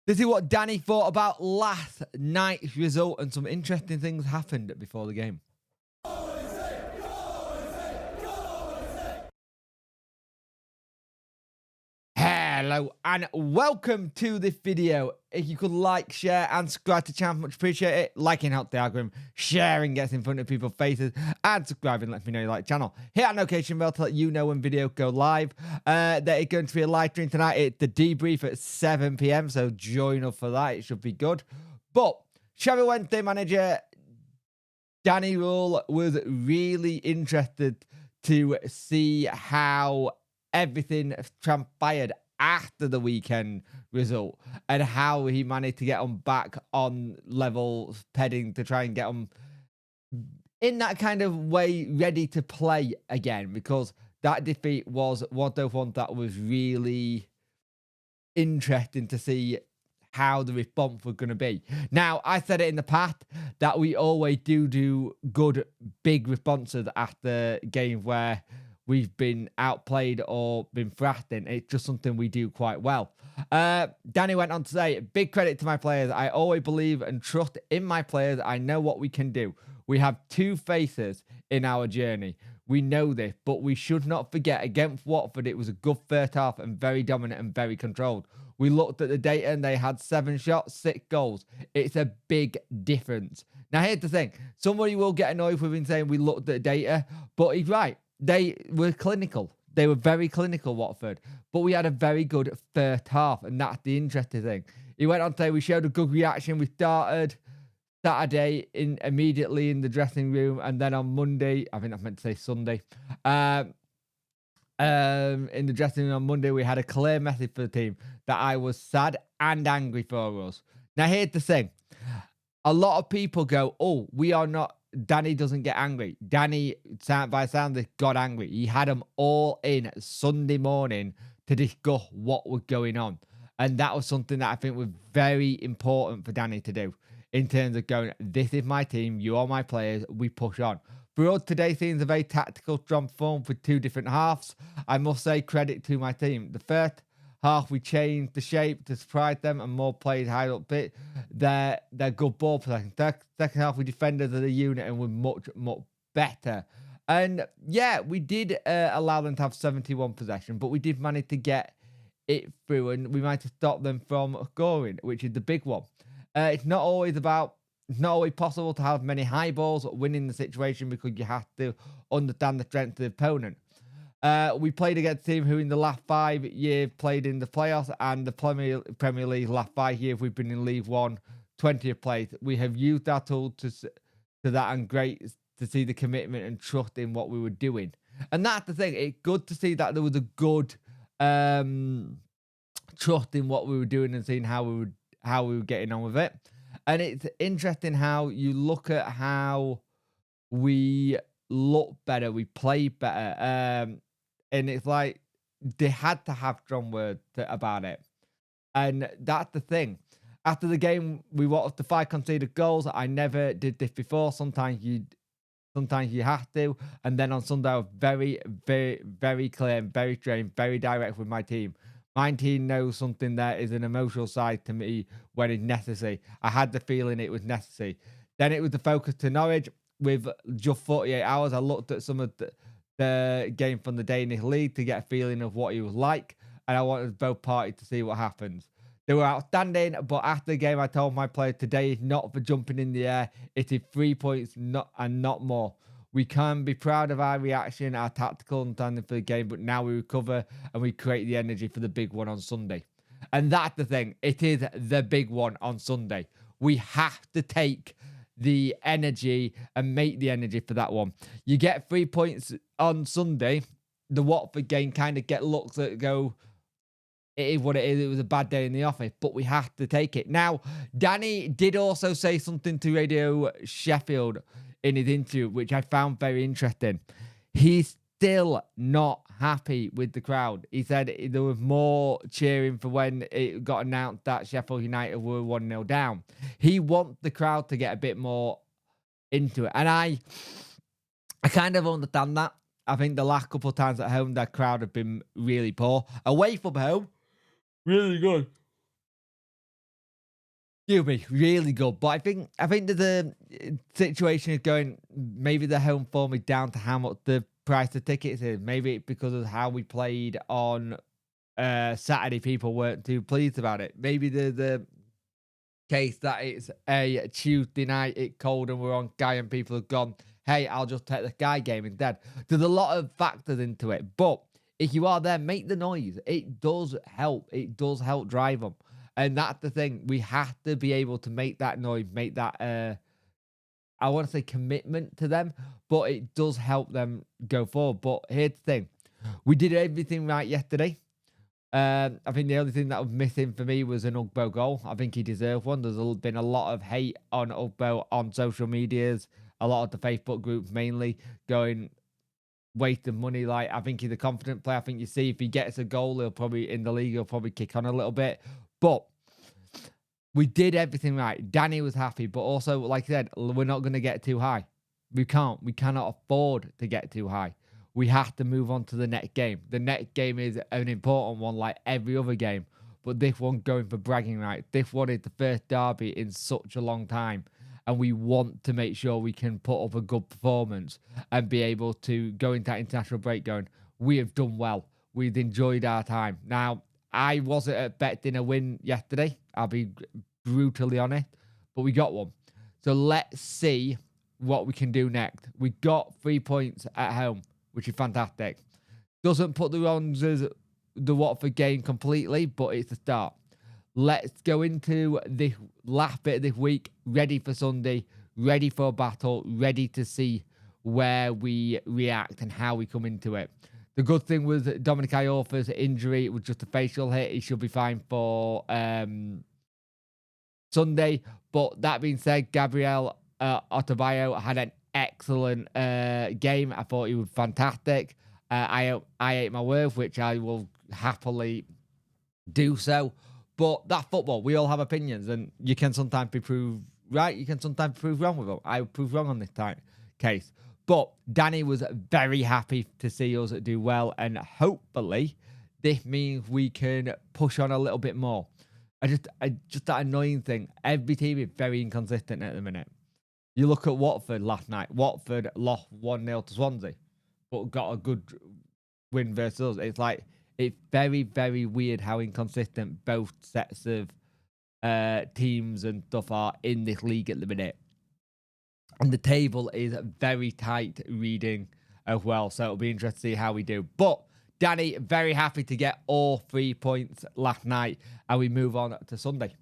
This is what Danny thought about last night's result, and some interesting things happened before the game. Hello and welcome to this video. If you could like, share and subscribe to the channel, much appreciate it. Liking helps the algorithm, sharing gets in front of people's faces, and subscribing lets me know you like the channel. Hit that notification bell to let you know when videos go live. There is going to be a live stream tonight. It's the debrief at 7 PM, so join us for that. It should be good. But Shabby Wednesday manager Danny Rule was really interested to see how everything transpired after the weekend result and how he managed to get them back on level heading to try and get them in that kind of way ready to play again, because that defeat was one of one that was really interesting to see how the response was going to be. Now, I said it in the past that we always do good big responses after games where we've been outplayed or been thrashed in. It's just something we do quite well. Danny went on to say, big credit to my players. I always believe and trust in my players. I know what we can do. We have two faces in our journey. We know this, but we should not forget against Watford, it was a good first half and very dominant and very controlled. We looked at the data and they had 7 shots, 6 goals. It's a big difference. Now, here's the thing. Somebody will get annoyed with him saying we looked at the data, but he's right. They were clinical. They were very clinical, Watford. But we had a very good first half, and that's the interesting thing. He went on to say we showed a good reaction. We started Saturday immediately in the dressing room, and then on Monday, I think I meant to say Sunday, in the dressing room on Monday, we had a clear message for the team that I was sad and angry for us. Now, here's the thing. A lot of people go, oh, we are not, Danny doesn't get angry. Danny, by sound, got angry. He had them all in Sunday morning to discuss what was going on. And that was something that I think was very important for Danny to do in terms of going, this is my team, you are my players, we push on. For us, today seems a very tactical, strong form for 2 different halves. I must say credit to my team. The first half, we changed the shape to surprise them and more played high up bit. They're good ball possession. Second half, we defended as a unit and were much better. And yeah, we did allow them to have 71 possession, but we did manage to get it through and we managed to stop them from scoring, which is the big one. It's not always possible to have many high balls winning the situation because you have to understand the strength of the opponent. We played against a team who in the last 5 years played in the playoffs, and the Premier League last 5 years we've been in League One, 20th place. We have used that tool to that, and great to see the commitment and trust in what we were doing. And that's the thing. It's good to see that there was a good trust in what we were doing and seeing how we were getting on with it. And it's interesting how you look at how we look better, we play better, and it's like they had to have strong words about it. And that's the thing. After the game, we watched the 5 conceded goals. I never did this before. Sometimes you have to. And then on Sunday, I was very, very, very clear and very straight, very direct with my team. My team knows something there is an emotional side to me when it's necessary. I had the feeling it was necessary. Then it was the focus to Norwich. With just 48 hours, I looked at some of the game from the Danish league to get a feeling of what he was like. And I wanted both parties to see what happens. They were outstanding, but after the game, I told my players today is not for jumping in the air. It is 3 points and not more. We can be proud of our reaction, our tactical understanding for the game, but now we recover and we create the energy for the big one on Sunday. And that's the thing. It is the big one on Sunday. We have to take the energy and make the energy for that one. You get 3 points on Sunday. The Watford game kind of get looks that go, it is what it is. It was a bad day in the office, but we have to take it. Now, Danny did also say something to Radio Sheffield in his interview, which I found very interesting. He's still not happy with the crowd. He said there was more cheering for when it got announced that Sheffield United were 1-0 down. He wants the crowd to get a bit more into it. And I kind of understand that. I think the last couple of times at home, that crowd have been really poor. Away from home, really good. You'll be really good, but I think that the situation is going. Maybe the home form is down to how much the price of tickets is. Maybe it's because of how we played on Saturday. People weren't too pleased about it. Maybe the case that it's a Tuesday night, it's cold and we're on Sky and people have gone, hey, I'll just take the Sky game instead. There's a lot of factors into it, but if you are there, make the noise. It does help. It does help drive them. And that's the thing. We have to be able to make that noise, make that, I want to say commitment to them, but it does help them go forward. But here's the thing. We did everything right yesterday. I think the only thing that was missing for me was an Ugbo goal. I think he deserved one. There's been a lot of hate on Ugbo on social medias, a lot of the Facebook groups mainly going wasting money. Like, I think he's a confident player. I think you see if he gets a goal, he'll probably in the league, he'll probably kick on a little bit. But we did everything right. Danny was happy, but also, like I said, we're not going to get too high. We can't. We cannot afford to get too high. We have to move on to the next game. The next game is an important one like every other game, but this one going for bragging rights. This one is the first derby in such a long time, and we want to make sure we can put up a good performance and be able to go into that international break going, we have done well. We've enjoyed our time. Now, I wasn't expecting a win yesterday. I'll be brutally honest, but we got one. So let's see what we can do next. We got 3 points at home, which is fantastic. Doesn't put the Rons as the Watford game completely, but it's a start. Let's go into the last bit of this week, ready for Sunday, ready for a battle, ready to see where we react and how we come into it. The good thing was Dominic Iorfa's injury was just a facial hit. He should be fine for Sunday. But that being said, Gabriel Otabio had an excellent game. I thought he was fantastic. I ate my words, which I will happily do so. But that football, we all have opinions, and you can sometimes be proved right. You can sometimes be proved wrong with them. I proved wrong on this case. But Danny was very happy to see us do well, and hopefully this means we can push on a little bit more. Just that annoying thing. Every team is very inconsistent at the minute. You look at Watford last night. Watford lost 1-0 to Swansea, but got a good win versus us. It's like, it's very, very weird how inconsistent both sets of teams and stuff are in this league at the minute. And the table is very tight reading as well. So it'll be interesting to see how we do. But Danny, very happy to get all 3 points last night. And we move on to Sunday.